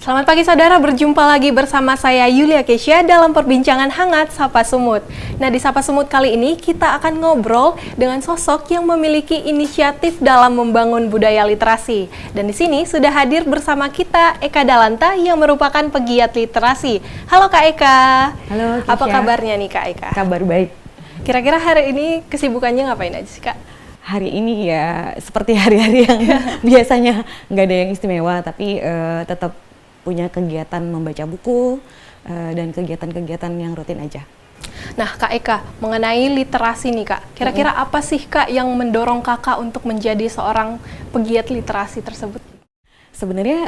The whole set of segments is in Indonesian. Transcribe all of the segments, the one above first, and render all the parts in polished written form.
Selamat pagi saudara, berjumpa lagi bersama saya Yulia Kesya dalam perbincangan hangat Sapa Sumut. Nah, di Sapa Sumut kali ini kita akan ngobrol dengan sosok yang memiliki inisiatif dalam membangun budaya literasi. Dan di sini sudah hadir bersama kita Eka Dalanta yang merupakan pegiat literasi. Halo Kak Eka. Halo Kesya. Apa kabarnya nih Kak Eka? Kabar baik. Kira-kira hari ini kesibukannya ngapain aja sih Kak? Hari ini ya seperti hari-hari yang biasanya nggak ada yang istimewa, tapi tetap punya kegiatan membaca buku dan kegiatan-kegiatan yang rutin aja. Nah Kak Eka, mengenai literasi nih Kak, kira-kira apa sih Kak yang mendorong Kakak untuk menjadi seorang pegiat literasi tersebut? Sebenarnya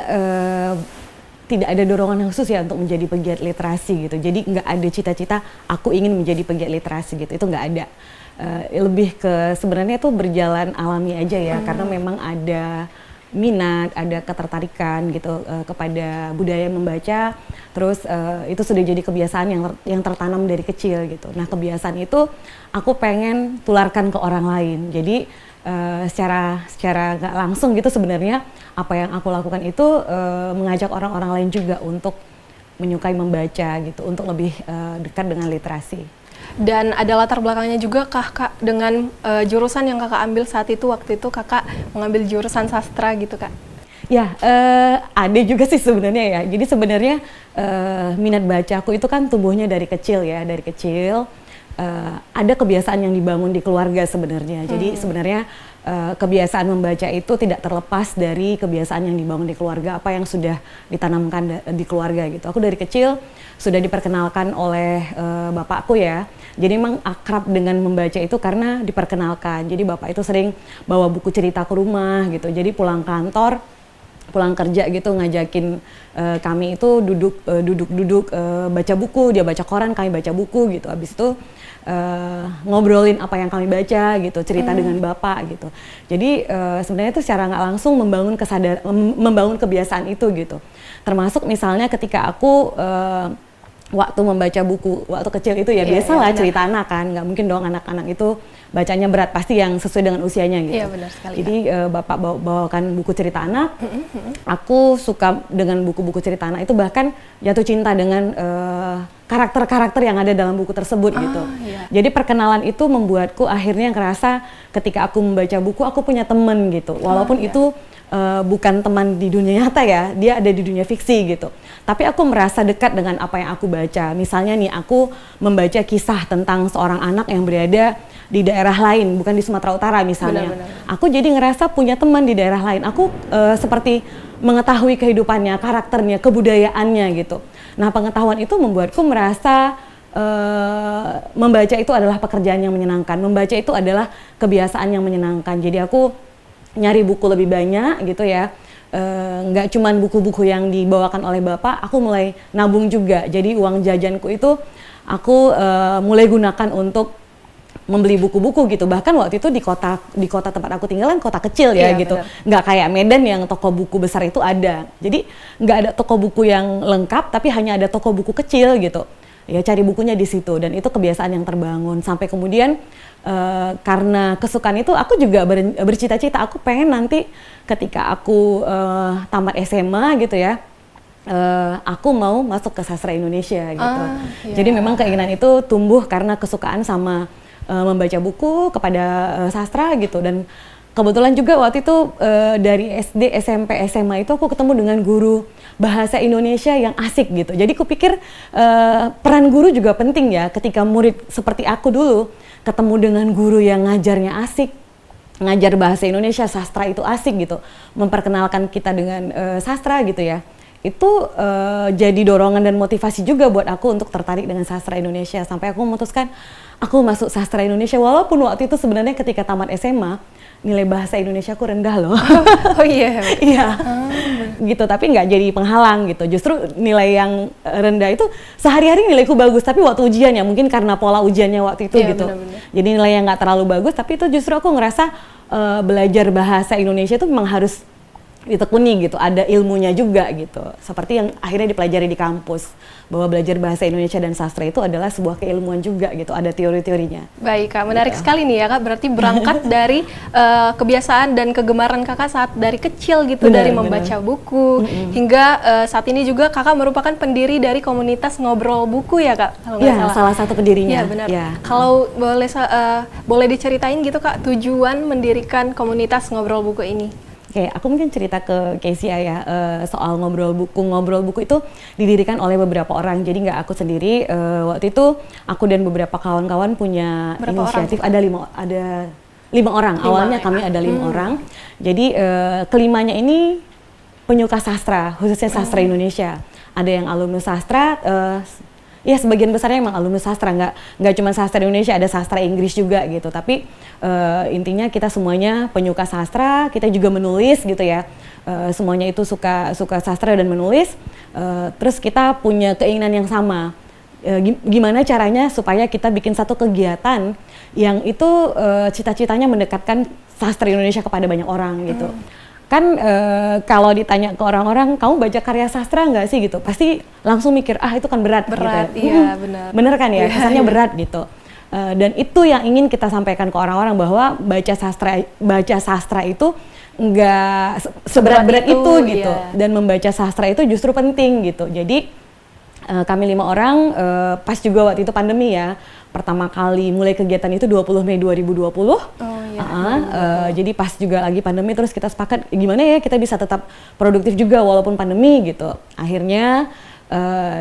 tidak ada dorongan khusus ya untuk menjadi pegiat literasi gitu. Jadi nggak ada cita-cita aku ingin menjadi pegiat literasi gitu, itu nggak ada. Lebih ke sebenarnya itu berjalan alami aja ya, karena memang ada minat, ada ketertarikan gitu kepada budaya membaca, terus itu sudah jadi kebiasaan yang tertanam dari kecil gitu. Nah kebiasaan itu aku pengen tularkan ke orang lain. Jadi secara nggak langsung gitu sebenarnya apa yang aku lakukan itu mengajak orang-orang lain juga untuk menyukai membaca gitu, untuk lebih dekat dengan literasi. Dan ada latar belakangnya juga Kak dengan jurusan yang Kakak ambil saat itu, waktu itu Kakak mengambil jurusan sastra gitu Kak? Ya, ada juga sih sebenarnya ya. Jadi sebenarnya minat baca aku itu kan tumbuhnya dari kecil ya, dari kecil. Ada kebiasaan yang dibangun di keluarga sebenarnya. Jadi sebenarnya kebiasaan membaca itu tidak terlepas dari kebiasaan yang dibangun di keluarga, apa yang sudah ditanamkan di keluarga gitu. Aku dari kecil sudah diperkenalkan oleh bapakku ya. Jadi memang akrab dengan membaca itu karena diperkenalkan. Jadi bapak itu sering bawa buku cerita ke rumah gitu. Jadi pulang kantor, pulang kerja gitu ngajakin kami itu duduk baca buku, dia baca koran, kami baca buku gitu. Habis itu ngobrolin apa yang kami baca gitu, cerita dengan bapak gitu. Jadi sebenarnya itu secara nggak langsung membangun kebiasaan itu gitu. Termasuk misalnya ketika aku waktu membaca buku waktu kecil itu ya biasalah cerita anak kan, nggak mungkin dong anak-anak itu bacanya berat, pasti yang sesuai dengan usianya gitu. Iya benar sekali. Jadi bapak bawakan buku cerita anak, aku suka dengan buku-buku cerita anak itu, bahkan jatuh cinta dengan karakter-karakter yang ada dalam buku tersebut gitu. Iya. Jadi perkenalan itu membuatku akhirnya ngerasa ketika aku membaca buku aku punya temen gitu, walaupun itu bukan teman di dunia nyata ya, dia ada di dunia fiksi gitu. Tapi aku merasa dekat dengan apa yang aku baca. Misalnya nih, aku membaca kisah tentang seorang anak yang berada di daerah lain, bukan di Sumatera Utara misalnya. Benar-benar. Aku jadi ngerasa punya teman di daerah lain. Aku seperti mengetahui kehidupannya, karakternya, kebudayaannya gitu. Nah pengetahuan itu membuatku merasa membaca itu adalah pekerjaan yang menyenangkan. Membaca itu adalah kebiasaan yang menyenangkan. Jadi aku nyari buku lebih banyak gitu ya. Nggak cuman buku-buku yang dibawakan oleh bapak, aku mulai nabung juga. Jadi uang jajanku itu aku mulai gunakan untuk membeli buku-buku gitu. Bahkan waktu itu di kota tempat aku tinggal kan kota kecil ya gitu. Bener. Nggak kayak Medan yang toko buku besar itu ada. Jadi nggak ada toko buku yang lengkap, tapi hanya ada toko buku kecil gitu. Ya cari bukunya di situ, dan itu kebiasaan yang terbangun sampai kemudian karena kesukaan itu aku juga bercita-cita aku pengen nanti ketika aku tamat SMA gitu ya, aku mau masuk ke sastra Indonesia gitu. Jadi memang keinginan itu tumbuh karena kesukaan sama membaca buku kepada sastra gitu. Dan kebetulan juga waktu itu dari SD, SMP, SMA itu aku ketemu dengan guru bahasa Indonesia yang asik gitu. Jadi kupikir peran guru juga penting ya, ketika murid seperti aku dulu ketemu dengan guru yang ngajarnya asik, ngajar bahasa Indonesia, sastra itu asik gitu, memperkenalkan kita dengan sastra gitu ya. Itu jadi dorongan dan motivasi juga buat aku untuk tertarik dengan sastra Indonesia, sampai aku memutuskan aku masuk sastra Indonesia. Walaupun waktu itu sebenarnya ketika tamat SMA nilai bahasa Indonesia aku rendah loh. Oh iya. Iya. Gitu, tapi nggak jadi penghalang gitu. Justru nilai yang rendah itu sehari-hari nilaiku bagus, tapi waktu ujian ya mungkin karena pola ujiannya waktu itu gitu. Bener-bener. Jadi nilai yang nggak terlalu bagus, tapi itu justru aku ngerasa belajar bahasa Indonesia itu memang harus ditekuni gitu, ada ilmunya juga gitu. Seperti yang akhirnya dipelajari di kampus, bahwa belajar bahasa Indonesia dan sastra itu adalah sebuah keilmuan juga gitu, ada teori-teorinya. Baik Kak, menarik sekali nih ya Kak, berarti berangkat dari kebiasaan dan kegemaran Kakak saat dari kecil gitu, dari membaca buku, hingga saat ini juga Kakak merupakan pendiri dari komunitas Ngobrol Buku ya Kak, kalau nggak salah. Salah satu pendirinya. Iya benar. Kalau boleh diceritain gitu Kak, tujuan mendirikan komunitas Ngobrol Buku ini? Oke, aku mungkin cerita ke Kesia ya, soal Ngobrol Buku. Ngobrol Buku itu didirikan oleh beberapa orang, jadi nggak aku sendiri. Waktu itu aku dan beberapa kawan-kawan punya inisiatif, ada lima orang. Awalnya kami ada 5 orang. Jadi kelimanya ini penyuka sastra, khususnya sastra Indonesia. Ada yang alumnus sastra, ya sebagian besarnya emang alumnus sastra, nggak cuma sastra Indonesia, ada sastra Inggris juga gitu. Tapi intinya kita semuanya penyuka sastra, kita juga menulis gitu ya. Semuanya itu suka sastra dan menulis. Terus kita punya keinginan yang sama. Gimana caranya supaya kita bikin satu kegiatan yang itu cita-citanya mendekatkan sastra Indonesia kepada banyak orang gitu. Kan kalau ditanya ke orang-orang, kamu baca karya sastra nggak sih gitu, pasti langsung mikir itu kan berat gitu. Iya benar. Bener kan ya, kesannya berat gitu. Dan itu yang ingin kita sampaikan ke orang-orang, bahwa baca sastra itu nggak seberat-berat itu gitu. Dan membaca sastra itu justru penting gitu. Jadi kami 5 orang, pas juga waktu itu pandemi ya, pertama kali mulai kegiatan itu 20 Mei 2020. Jadi pas juga lagi pandemi, terus kita sepakat gimana ya kita bisa tetap produktif juga walaupun pandemi gitu. Akhirnya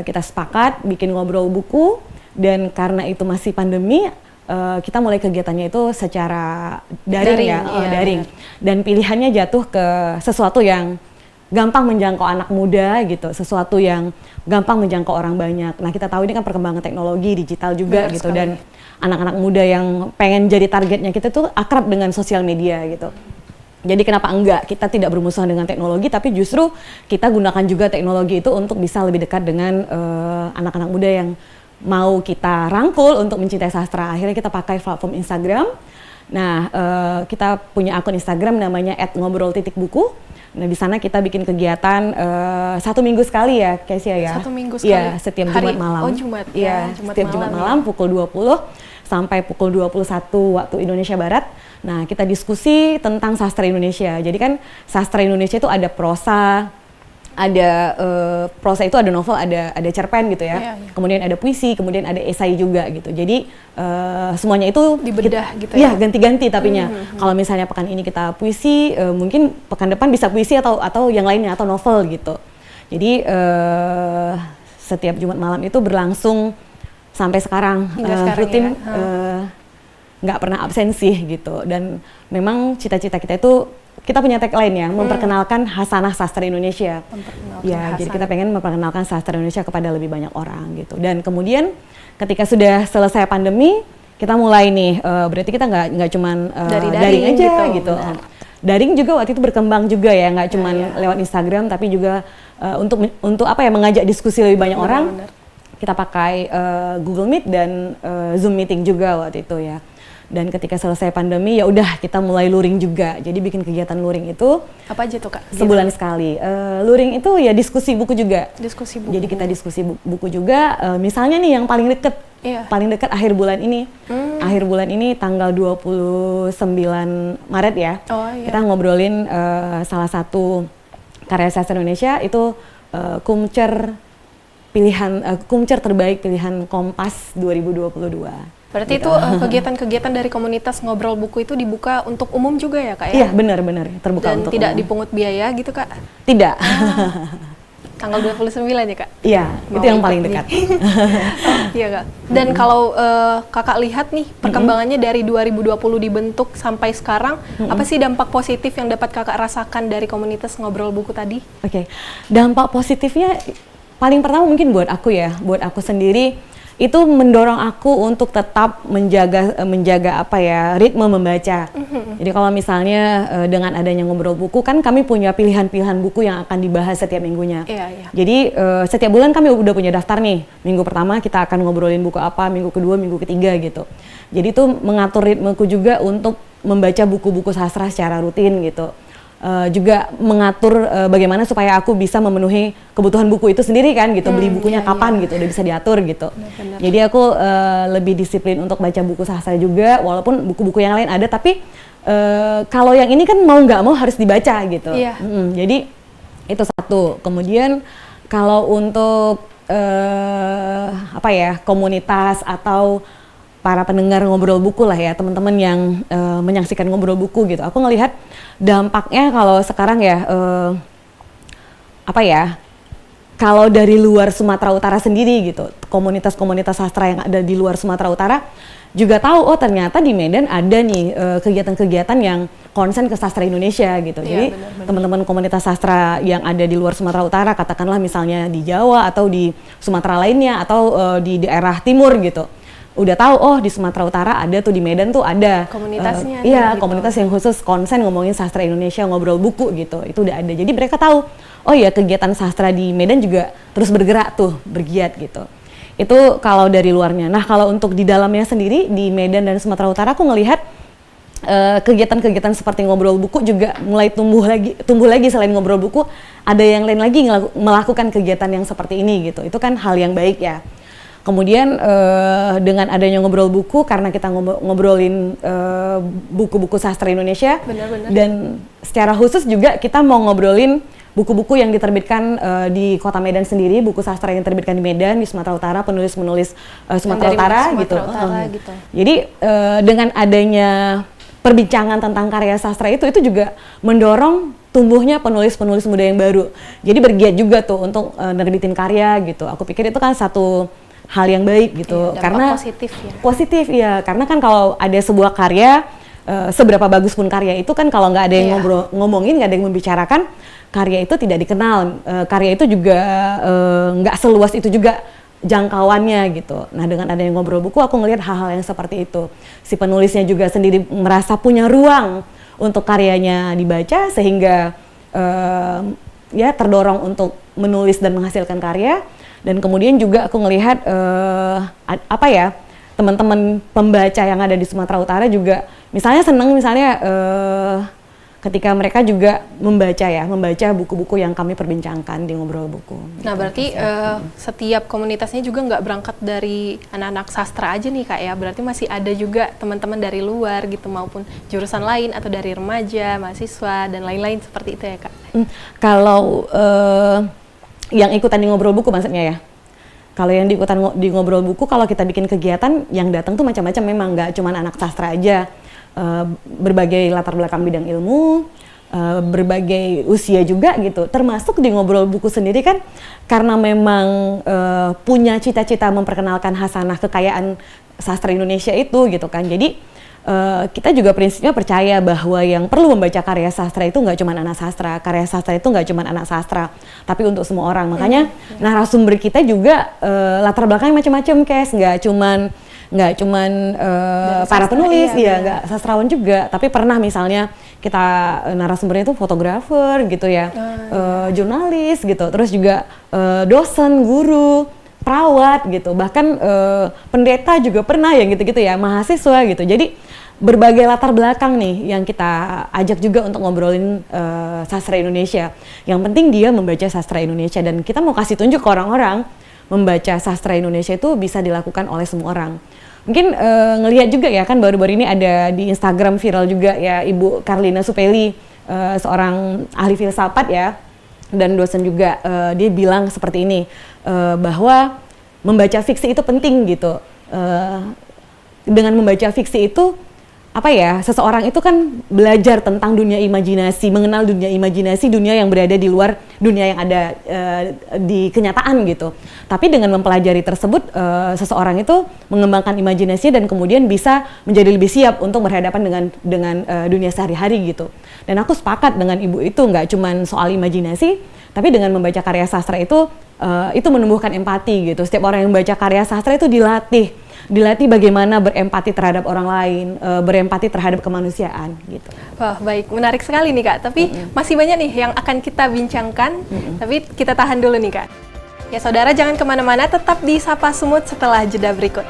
kita sepakat bikin Ngobrol Buku, dan karena itu masih pandemi, kita mulai kegiatannya itu secara daring. Dan pilihannya jatuh ke sesuatu yang gampang menjangkau anak muda gitu, sesuatu yang gampang menjangkau orang banyak. Nah, kita tahu ini kan perkembangan teknologi digital juga gitu, dan anak-anak muda yang pengen jadi targetnya kita tuh akrab dengan sosial media gitu. Jadi kenapa enggak kita tidak bermusuhan dengan teknologi, tapi justru kita gunakan juga teknologi itu untuk bisa lebih dekat dengan anak-anak muda yang mau kita rangkul untuk mencintai sastra. Akhirnya kita pakai platform Instagram. Nah, kita punya akun Instagram namanya @ngobrol_buku. Nah, di sana kita bikin kegiatan 1 minggu sekali ya, Kesia ya. 1 minggu sekali? Iya, setiap Jumat malam. Oh, Jumat ya. Setiap Jumat malam pukul 20 sampai pukul 21 waktu Indonesia Barat. Nah, kita diskusi tentang sastra Indonesia. Jadi kan sastra Indonesia itu ada prosa, prosa itu ada novel, ada cerpen gitu ya. Kemudian ada puisi, kemudian ada esai juga gitu. Jadi semuanya itu dibedah gitu ya. Iya, ganti-ganti tapinya. Kalau misalnya pekan ini kita puisi, mungkin pekan depan bisa puisi atau yang lainnya, atau novel gitu. Jadi setiap Jumat malam itu berlangsung sampai sekarang, rutin, nggak pernah absen sih gitu. Dan memang cita-cita kita itu, kita punya tagline ya, memperkenalkan hasanah sastra Indonesia. Jadi kita pengen memperkenalkan sastra Indonesia kepada lebih banyak orang gitu. Dan kemudian ketika sudah selesai pandemi, kita mulai nih, berarti kita nggak cuman daring aja gitu. Daring juga waktu itu berkembang juga ya, nggak cuman lewat Instagram, tapi juga untuk mengajak diskusi lebih banyak orang. Kita pakai Google Meet dan Zoom meeting juga waktu itu ya. Dan ketika selesai pandemi, ya udah kita mulai luring juga. Jadi bikin kegiatan luring itu apa aja tuh Kak? Sebulan sekali. Luring itu ya diskusi buku juga. Diskusi buku. Jadi kita diskusi buku juga. Misalnya nih yang paling dekat akhir bulan ini. Akhir bulan ini tanggal 29 Maret ya. Kita ngobrolin salah satu karya sastra Indonesia itu Kumcer terbaik pilihan Kompas 2022. Berarti itu kegiatan-kegiatan dari komunitas Ngobrol Buku itu dibuka untuk umum juga ya Kak ya? Iya, benar terbuka dan untuk tidak umum. dipungut biaya gitu Kak? Tidak. Tanggal 29 ya Kak? Iya, itu yang paling dekat. Iya Kak. Dan kalau Kakak lihat nih perkembangannya dari 2020 dibentuk sampai sekarang, apa sih dampak positif yang dapat Kakak rasakan dari komunitas Ngobrol Buku tadi? Oke, dampak positifnya paling pertama mungkin buat aku sendiri, itu mendorong aku untuk tetap menjaga ritme membaca. Jadi kalau misalnya dengan adanya Ngobrol Buku, kan kami punya pilihan-pilihan buku yang akan dibahas setiap minggunya. Jadi setiap bulan kami udah punya daftar nih. Minggu pertama kita akan ngobrolin buku apa, minggu kedua, minggu ketiga gitu. Jadi itu mengatur ritmeku juga untuk membaca buku-buku sastra secara rutin gitu. juga mengatur bagaimana supaya aku bisa memenuhi kebutuhan buku itu sendiri kan gitu, beli bukunya kapan gitu, udah bisa diatur gitu. Benar-benar. Jadi aku lebih disiplin untuk baca buku sastra juga, walaupun buku-buku yang lain ada, tapi kalau yang ini kan mau nggak mau harus dibaca gitu. Iya. Jadi itu satu. Kemudian kalau untuk apa ya, komunitas atau para pendengar ngobrol buku lah ya, teman-teman yang menyaksikan ngobrol buku gitu, aku ngelihat dampaknya kalau sekarang ya apa ya, kalau dari luar Sumatera Utara sendiri gitu, komunitas-komunitas sastra yang ada di luar Sumatera Utara juga tahu, oh ternyata di Medan ada nih kegiatan-kegiatan yang konsen ke sastra Indonesia gitu. Iya, Jadi benar-benar. teman-teman komunitas sastra yang ada di luar Sumatera Utara, katakanlah misalnya di Jawa atau di Sumatera lainnya atau di daerah timur gitu, udah tahu, oh di Sumatera Utara ada tuh, di Medan tuh ada Komunitasnya ada iya, gitu. komunitas yang khusus konsen ngomongin sastra Indonesia, ngobrol buku gitu, itu udah ada. Jadi mereka tahu, oh ya kegiatan sastra di Medan juga terus bergerak tuh, bergiat gitu. Itu kalau dari luarnya. Nah kalau untuk di dalamnya sendiri di Medan dan Sumatera Utara, aku ngelihat kegiatan-kegiatan seperti ngobrol buku juga mulai tumbuh lagi selain ngobrol buku, ada yang lain lagi melakukan kegiatan yang seperti ini gitu. Itu kan hal yang baik ya. Kemudian dengan adanya ngobrol buku, karena kita ngobrolin buku-buku sastra Indonesia, Benar-benar. dan secara khusus juga kita mau ngobrolin buku-buku yang diterbitkan di Kota Medan sendiri, buku sastra yang diterbitkan di Medan, di Sumatera Utara, penulis-penulis Sumatera Dari Utara Sumatera gitu. Utara gitu. Jadi dengan adanya perbincangan tentang karya sastra itu juga mendorong tumbuhnya penulis-penulis muda yang baru. Jadi bergiat juga tuh untuk nerbitin karya gitu. Aku pikir itu kan satu hal yang baik gitu, Iya, dampak karena positif ya. positif ya, karena kan kalau ada sebuah karya, seberapa bagus pun karya itu kan kalau nggak ada yang Iya. ngomongin, nggak ada yang membicarakan, karya itu tidak dikenal. Karya itu juga nggak seluas itu juga jangkauannya gitu. Nah dengan ada yang ngobrol buku, aku ngelihat hal-hal yang seperti itu. Si penulisnya juga sendiri merasa punya ruang untuk karyanya dibaca, sehingga ya terdorong untuk menulis dan menghasilkan karya. Dan kemudian juga aku ngelihat apa ya, teman-teman pembaca yang ada di Sumatera Utara juga misalnya seneng misalnya ketika mereka juga membaca buku-buku yang kami perbincangkan di ngobrol buku. Nah berarti setiap komunitasnya juga nggak berangkat dari anak-anak sastra aja nih Kak ya, berarti masih ada juga teman-teman dari luar gitu, maupun jurusan lain atau dari remaja, mahasiswa dan lain-lain seperti itu ya Kak? Kalau yang ikutan di ngobrol buku maksudnya ya? Kalau yang diikutan di ngobrol buku, kalau kita bikin kegiatan, yang datang tuh macam-macam, memang nggak cuma anak sastra aja, berbagai latar belakang bidang ilmu, berbagai usia juga gitu. Termasuk di ngobrol buku sendiri kan, karena memang punya cita-cita memperkenalkan hasanah kekayaan sastra Indonesia itu gitu kan. Jadi kita juga prinsipnya percaya bahwa yang perlu membaca karya sastra itu nggak cuma anak sastra, karya sastra itu nggak cuma anak sastra, tapi untuk semua orang. Makanya narasumber kita juga latar belakangnya macam-macam, Kes, nggak cuman para sastra, penulis, iya, ya nggak sastrawan juga, tapi pernah misalnya kita narasumbernya itu fotografer gitu ya, jurnalis gitu, terus juga dosen, guru, perawat gitu, bahkan pendeta juga pernah yang gitu-gitu ya, mahasiswa gitu. Jadi berbagai latar belakang nih yang kita ajak juga untuk ngobrolin sastra Indonesia. Yang penting dia membaca sastra Indonesia, dan kita mau kasih tunjuk ke orang-orang, membaca sastra Indonesia itu bisa dilakukan oleh semua orang. Mungkin ngelihat juga ya kan, baru-baru ini ada di Instagram viral juga ya, Ibu Karlina Supeli, seorang ahli filsafat ya, dan dosen juga, dia bilang seperti ini, bahwa membaca fiksi itu penting gitu. Dengan membaca fiksi itu apa ya, seseorang itu kan belajar tentang dunia imajinasi, mengenal dunia imajinasi, dunia yang berada di luar dunia yang ada di kenyataan gitu. Tapi dengan mempelajari tersebut, seseorang itu mengembangkan imajinasinya dan kemudian bisa menjadi lebih siap untuk berhadapan dengan dunia sehari-hari gitu. Dan aku sepakat dengan ibu itu, nggak cuman soal imajinasi, tapi dengan membaca karya sastra itu menumbuhkan empati gitu. Setiap orang yang membaca karya sastra itu dilatih bagaimana berempati terhadap orang lain, berempati terhadap kemanusiaan gitu. Wah baik, menarik sekali nih Kak, tapi masih banyak nih yang akan kita bincangkan, tapi kita tahan dulu nih Kak. Ya saudara, jangan kemana-mana, tetap di Sapa Sumut setelah jeda berikut.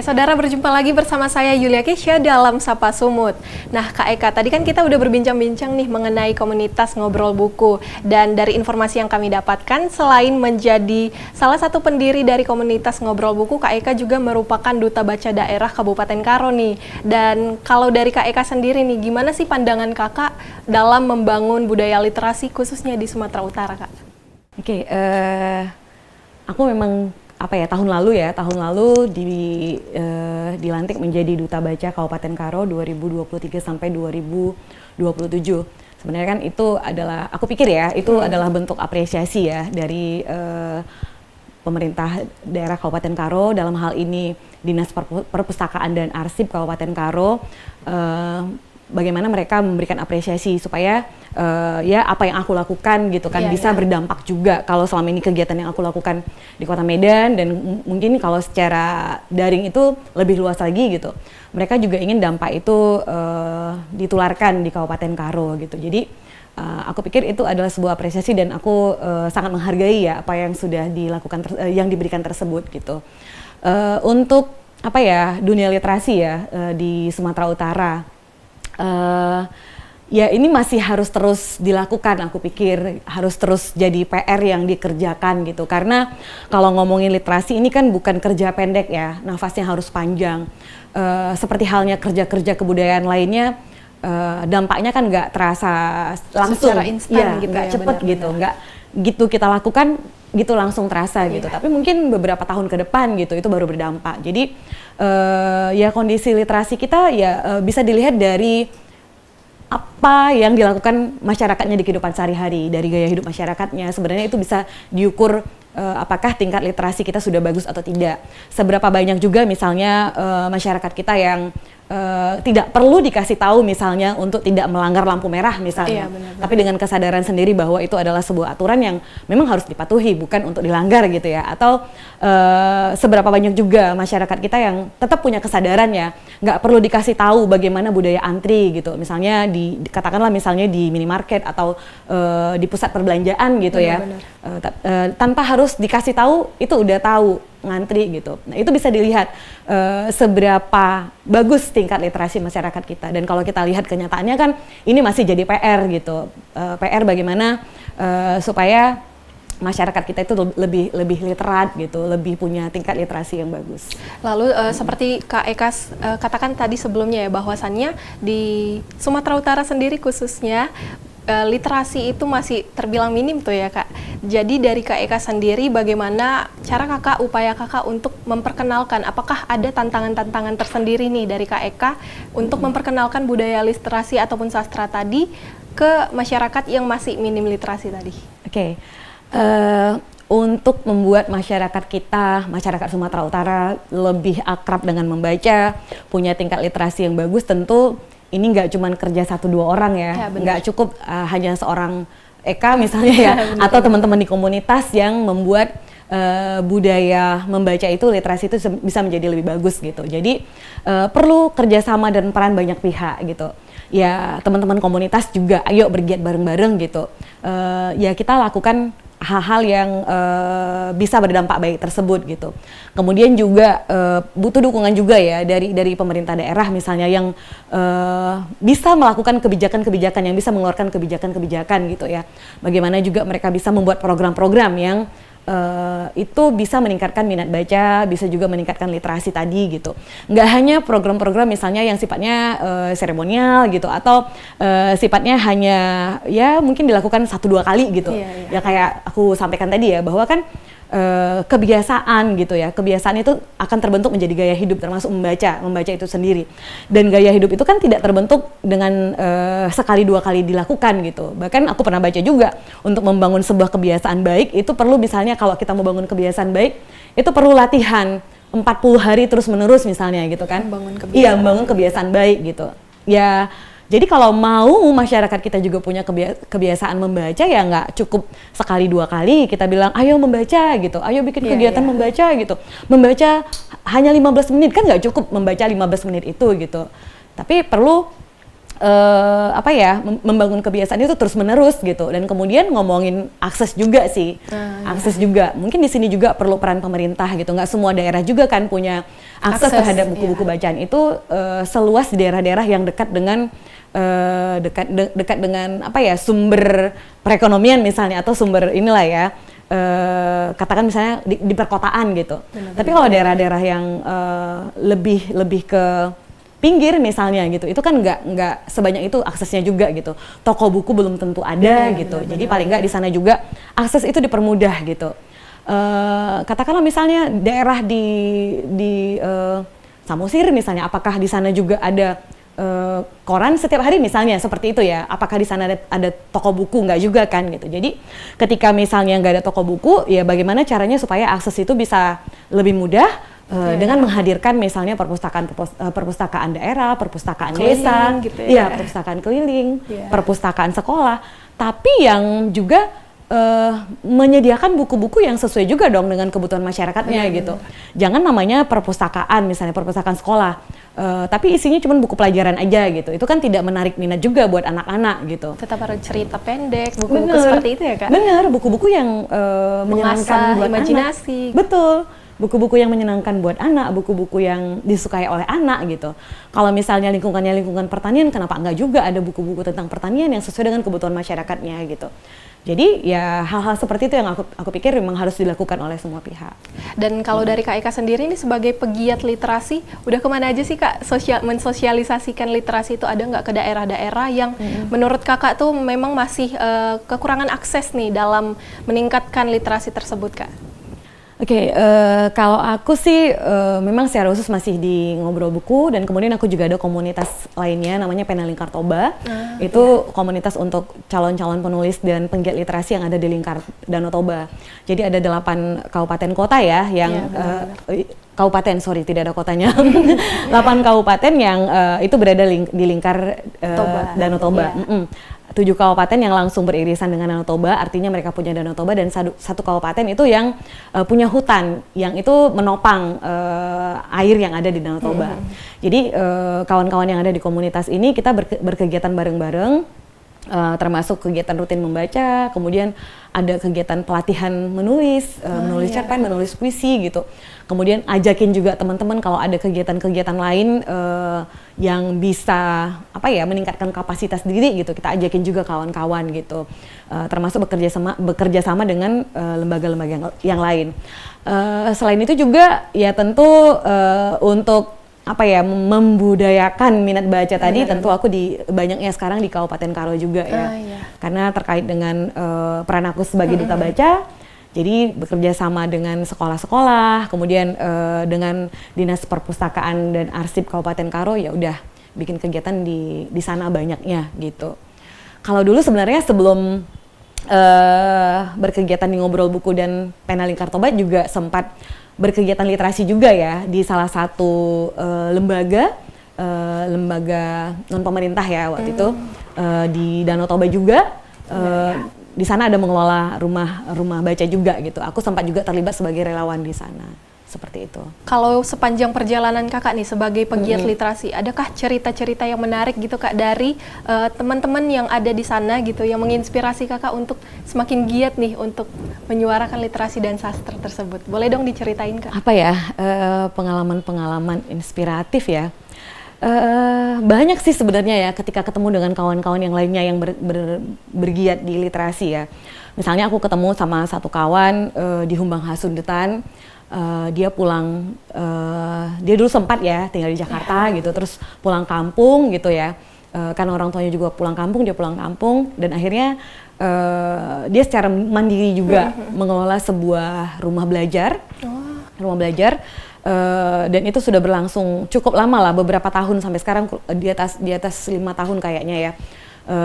saudara, berjumpa lagi bersama saya Yulia Kesha dalam Sapa Sumut. Nah, Kak Eka, tadi kan kita udah berbincang-bincang nih mengenai komunitas Ngobrol Buku. Dan dari informasi yang kami dapatkan, selain menjadi salah satu pendiri dari komunitas Ngobrol Buku, Kak Eka juga merupakan Duta Baca Daerah Kabupaten Karo nih. Dan kalau dari Kak Eka sendiri nih, gimana sih pandangan Kakak dalam membangun budaya literasi khususnya di Sumatera Utara, Kak? Oke, aku memang tahun lalu dilantik menjadi Duta Baca Kabupaten Karo 2023 sampai 2027. Sebenarnya kan itu adalah, aku pikir ya, itu adalah bentuk apresiasi ya dari pemerintah daerah Kabupaten Karo, dalam hal ini Dinas Perpustakaan dan Arsip Kabupaten Karo, bagaimana mereka memberikan apresiasi supaya ya apa yang aku lakukan gitu kan bisa berdampak juga. Kalau selama ini kegiatan yang aku lakukan di Kota Medan dan mungkin kalau secara daring itu lebih luas lagi gitu, mereka juga ingin dampak itu ditularkan di Kabupaten Karo gitu. Jadi aku pikir itu adalah sebuah apresiasi dan aku sangat menghargai ya apa yang sudah dilakukan yang diberikan tersebut gitu. Untuk dunia literasi ya di Sumatera Utara, ya ini masih harus terus dilakukan, aku pikir harus terus jadi PR yang dikerjakan gitu, karena kalau ngomongin literasi ini kan bukan kerja pendek ya, nafasnya harus panjang. Seperti halnya kerja-kerja kebudayaan lainnya, dampaknya kan nggak terasa langsung, secara instan gitu, nggak ya, cepet benar-benar. gitu, nggak gitu kita lakukan gitu langsung terasa gitu, tapi mungkin beberapa tahun ke depan gitu itu baru berdampak. Jadi ya kondisi literasi kita ya bisa dilihat dari apa yang dilakukan masyarakatnya di kehidupan sehari-hari, dari gaya hidup masyarakatnya. Sebenarnya itu bisa diukur apakah tingkat literasi kita sudah bagus atau tidak. Seberapa banyak juga misalnya masyarakat kita yang tidak perlu dikasih tahu misalnya untuk tidak melanggar lampu merah misalnya, tapi dengan kesadaran sendiri bahwa itu adalah sebuah aturan yang memang harus dipatuhi, bukan untuk dilanggar gitu ya. Atau seberapa banyak juga masyarakat kita yang tetap punya kesadaran ya, nggak perlu dikasih tahu bagaimana budaya antri gitu, misalnya katakanlah misalnya di minimarket atau di pusat perbelanjaan gitu ya, tanpa harus dikasih tahu itu udah tahu ngantri gitu. Nah itu bisa dilihat seberapa bagus tingkat literasi masyarakat kita. Dan kalau kita lihat kenyataannya kan ini masih jadi PR gitu. PR bagaimana supaya masyarakat kita itu lebih literat gitu, lebih punya tingkat literasi yang bagus. Lalu seperti Kak Eka katakan tadi sebelumnya ya, bahwasannya di Sumatera Utara sendiri khususnya literasi itu masih terbilang minim tuh ya, Kak. Jadi dari Kak Eka sendiri, bagaimana cara Kakak, upaya Kakak untuk memperkenalkan, apakah ada tantangan-tantangan tersendiri nih dari Kak Eka untuk memperkenalkan budaya literasi ataupun sastra tadi ke masyarakat yang masih minim literasi tadi? Oke. Untuk membuat masyarakat kita, masyarakat Sumatera Utara lebih akrab dengan membaca, punya tingkat literasi yang bagus, tentu ini nggak cuma kerja 1-2 orang ya, nggak cukup hanya seorang Eka misalnya ya, atau teman-teman di komunitas yang membuat budaya membaca itu, literasi itu bisa menjadi lebih bagus gitu. Jadi perlu kerjasama dan peran banyak pihak gitu. Ya teman-teman komunitas juga, ayo bergiat bareng-bareng gitu. Ya kita lakukan hal-hal yang bisa berdampak baik tersebut gitu. Kemudian juga butuh dukungan juga ya dari pemerintah daerah misalnya yang bisa melakukan kebijakan-kebijakan, yang bisa mengeluarkan kebijakan-kebijakan gitu ya. Bagaimana juga mereka bisa membuat program-program yang itu bisa meningkatkan minat baca, bisa juga meningkatkan literasi tadi gitu. Nggak hanya program-program misalnya yang sifatnya seremonial gitu, atau sifatnya hanya ya mungkin dilakukan 1-2 kali gitu. Ya kayak aku sampaikan tadi ya, bahwa kan kebiasaan gitu ya, kebiasaan itu akan terbentuk menjadi gaya hidup, termasuk membaca itu sendiri. Dan gaya hidup itu kan tidak terbentuk dengan sekali 2 kali dilakukan gitu. Bahkan aku pernah baca juga, untuk membangun sebuah kebiasaan baik itu perlu, misalnya kalau kita membangun kebiasaan baik itu perlu latihan 40 hari terus menerus misalnya gitu kan. Membangun kebiasaan baik gitu ya. Jadi kalau mau masyarakat kita juga punya kebiasaan membaca, ya nggak cukup sekali 2 kali kita bilang ayo membaca gitu, ayo bikin kegiatan membaca gitu. Membaca hanya 15 menit kan nggak cukup membaca 15 menit itu gitu. Tapi perlu apa ya, membangun kebiasaan itu terus menerus gitu. Dan kemudian ngomongin akses juga sih, akses juga mungkin di sini juga perlu peran pemerintah gitu. Nggak semua daerah juga kan punya akses terhadap buku-buku bacaan itu seluas di daerah-daerah yang dekat dengan dekat dengan apa ya, sumber perekonomian misalnya, atau sumber inilah ya, katakan misalnya di perkotaan gitu. Tapi kalau daerah-daerah yang lebih ke pinggir misalnya gitu, itu kan nggak sebanyak itu aksesnya juga gitu. Toko buku belum tentu ada gitu. Jadi paling nggak di sana juga akses itu dipermudah gitu. Katakanlah misalnya daerah di Samosir misalnya, apakah di sana juga ada koran setiap hari misalnya, seperti itu ya? Apakah di sana ada toko buku? Nggak juga kan gitu. Jadi ketika misalnya nggak ada toko buku, ya bagaimana caranya supaya akses itu bisa lebih mudah? Dengan menghadirkan misalnya perpustakaan daerah, perpustakaan keliling, desa, gitu ya, perpustakaan keliling, perpustakaan sekolah, tapi yang juga menyediakan buku-buku yang sesuai juga dong dengan kebutuhan masyarakatnya gitu. Jangan namanya perpustakaan, misalnya perpustakaan sekolah, tapi isinya cuma buku pelajaran aja gitu. Itu kan tidak menarik minat juga buat anak-anak gitu. Tetap ada cerita pendek, buku-buku seperti itu ya Kak? Bener, buku-buku yang menyenangkan buat imajinasi. Anak. Betul. Buku-buku yang menyenangkan buat anak, buku-buku yang disukai oleh anak gitu. Kalau misalnya lingkungannya lingkungan pertanian, kenapa enggak juga ada buku-buku tentang pertanian yang sesuai dengan kebutuhan masyarakatnya gitu. Jadi ya hal-hal seperti itu yang aku pikir memang harus dilakukan oleh semua pihak. Dan kalau dari Kak Eka sendiri ini sebagai pegiat literasi, udah kemana aja sih Kak mensosialisasikan literasi itu? Ada nggak ke daerah-daerah yang menurut Kakak tuh memang masih kekurangan akses nih dalam meningkatkan literasi tersebut Kak? Oke, kalau aku sih memang secara khusus masih di Ngobrol Buku, dan kemudian aku juga ada komunitas lainnya namanya Pena Lingkar Toba. Itu komunitas untuk calon-calon penulis dan penggiat literasi yang ada di lingkar Danau Toba. Jadi ada 8 kabupaten kota ya yang kabupaten, sorry tidak ada kotanya. 8 kabupaten yang itu berada di lingkar Danau Toba. 7 kabupaten yang langsung beririsan dengan Danau Toba, artinya mereka punya Danau Toba, dan satu kabupaten itu yang punya hutan yang itu menopang air yang ada di Danau Toba. Jadi kawan-kawan yang ada di komunitas ini kita berkegiatan bareng-bareng, termasuk kegiatan rutin membaca, kemudian ada kegiatan pelatihan menulis, menulis cerpen, menulis puisi gitu. Kemudian ajakin juga teman-teman kalau ada kegiatan-kegiatan lain yang bisa meningkatkan kapasitas diri gitu, kita ajakin juga kawan-kawan gitu, termasuk bekerja sama dengan lembaga-lembaga yang lain. Selain itu juga ya tentu untuk membudayakan minat baca tadi, tentu aku banyaknya sekarang di Kabupaten Karo juga ya, karena terkait dengan peran aku sebagai duta baca. Jadi bekerja sama dengan sekolah-sekolah, kemudian dengan Dinas Perpustakaan dan Arsip Kabupaten Karo, ya udah bikin kegiatan di sana banyaknya gitu. Kalau dulu sebenarnya sebelum berkegiatan di Ngobrol Buku dan Pena Lingkar Toba juga sempat berkegiatan literasi juga ya di salah satu lembaga non pemerintah ya waktu itu di Danau Toba juga. Di sana ada mengelola rumah baca juga gitu. Aku sempat juga terlibat sebagai relawan di sana. Seperti itu. Kalau sepanjang perjalanan Kakak nih sebagai pegiat literasi, adakah cerita-cerita yang menarik gitu Kak dari teman-teman yang ada di sana gitu, yang menginspirasi Kakak untuk semakin giat nih untuk menyuarakan literasi dan sastra tersebut? Boleh dong diceritain Kak? Pengalaman-pengalaman inspiratif ya. Banyak sih sebenarnya ya ketika ketemu dengan kawan-kawan yang lainnya yang bergiat di literasi ya. Misalnya aku ketemu sama satu kawan di Humbang Hasundutan. Dia pulang, dia dulu sempat ya tinggal di Jakarta gitu, terus pulang kampung gitu ya, karena orang tuanya juga pulang kampung, dia pulang kampung, dan akhirnya dia secara mandiri juga mengelola sebuah rumah belajar, dan itu sudah berlangsung cukup lama lah, beberapa tahun sampai sekarang, di atas 5 tahun kayaknya ya,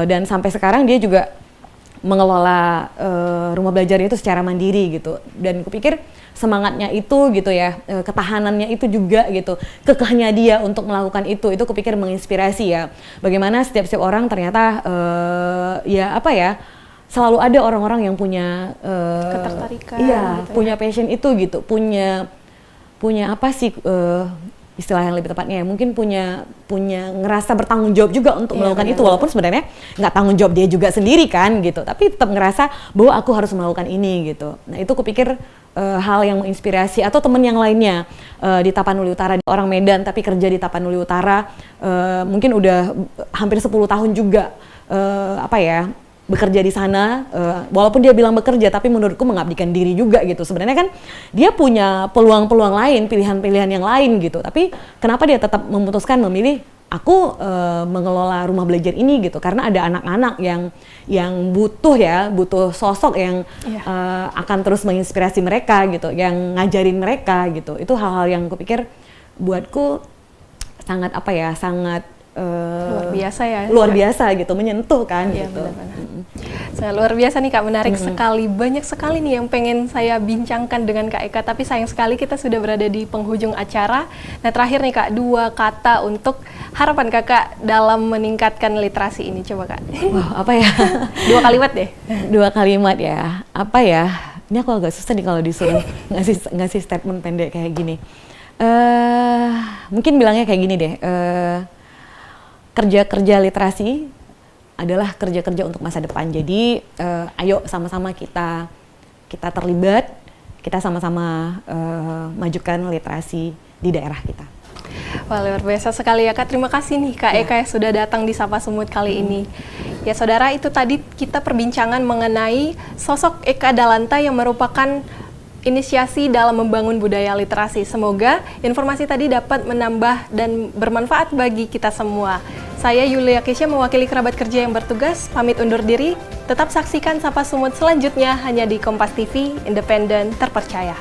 dan sampai sekarang dia juga mengelola rumah belajar itu secara mandiri gitu, dan kupikir semangatnya itu gitu ya, ketahanannya itu juga gitu, kekehnya dia untuk melakukan itu kupikir menginspirasi ya. Bagaimana setiap orang ternyata selalu ada orang-orang yang punya ketertarikan, punya passion itu gitu, punya istilah yang lebih tepatnya ya, mungkin punya ngerasa bertanggung jawab juga untuk melakukan itu, walaupun sebenarnya nggak tanggung jawab dia juga sendiri kan gitu, tapi tetap ngerasa bahwa aku harus melakukan ini gitu. Nah itu kupikir hal yang menginspirasi, atau temen yang lainnya di Tapanuli Utara, orang Medan tapi kerja di Tapanuli Utara, mungkin udah hampir 10 tahun juga bekerja di sana, walaupun dia bilang bekerja, tapi menurutku mengabdikan diri juga gitu. Sebenarnya kan dia punya peluang-peluang lain, pilihan-pilihan yang lain gitu. Tapi kenapa dia tetap memutuskan memilih aku mengelola rumah belajar ini gitu? Karena ada anak-anak yang butuh sosok yang akan terus menginspirasi mereka gitu, yang ngajarin mereka gitu. Itu hal-hal yang kupikir buatku sangat luar biasa gitu, menyentuh kan gitu. Benar-benar. Sangat luar biasa nih Kak, menarik sekali, banyak sekali nih yang pengen saya bincangkan dengan Kak Eka, tapi sayang sekali kita sudah berada di penghujung acara. Nah terakhir nih Kak, 2 kata untuk harapan Kakak dalam meningkatkan literasi ini, coba Kak. Wah, apa ya? 2 kalimat deh. 2 kalimat ya, apa ya? Ini aku agak susah nih kalau disuruh ngasih statement pendek kayak gini. Mungkin bilangnya kayak gini deh. Kerja-kerja literasi adalah kerja-kerja untuk masa depan. Jadi ayo sama-sama kita terlibat, kita sama-sama majukan literasi di daerah kita. Wah, luar biasa sekali ya Kak. Terima kasih nih Kak Eka yang sudah datang di Sapa Sumut kali ini. Ya saudara, itu tadi kita perbincangan mengenai sosok Eka Dalanta yang merupakan inisiasi dalam membangun budaya literasi. Semoga informasi tadi dapat menambah dan bermanfaat bagi kita semua. Saya Yulia Kesha mewakili kerabat kerja yang bertugas, pamit undur diri. Tetap saksikan Sapa Sumut selanjutnya hanya di Kompas TV, independen, terpercaya.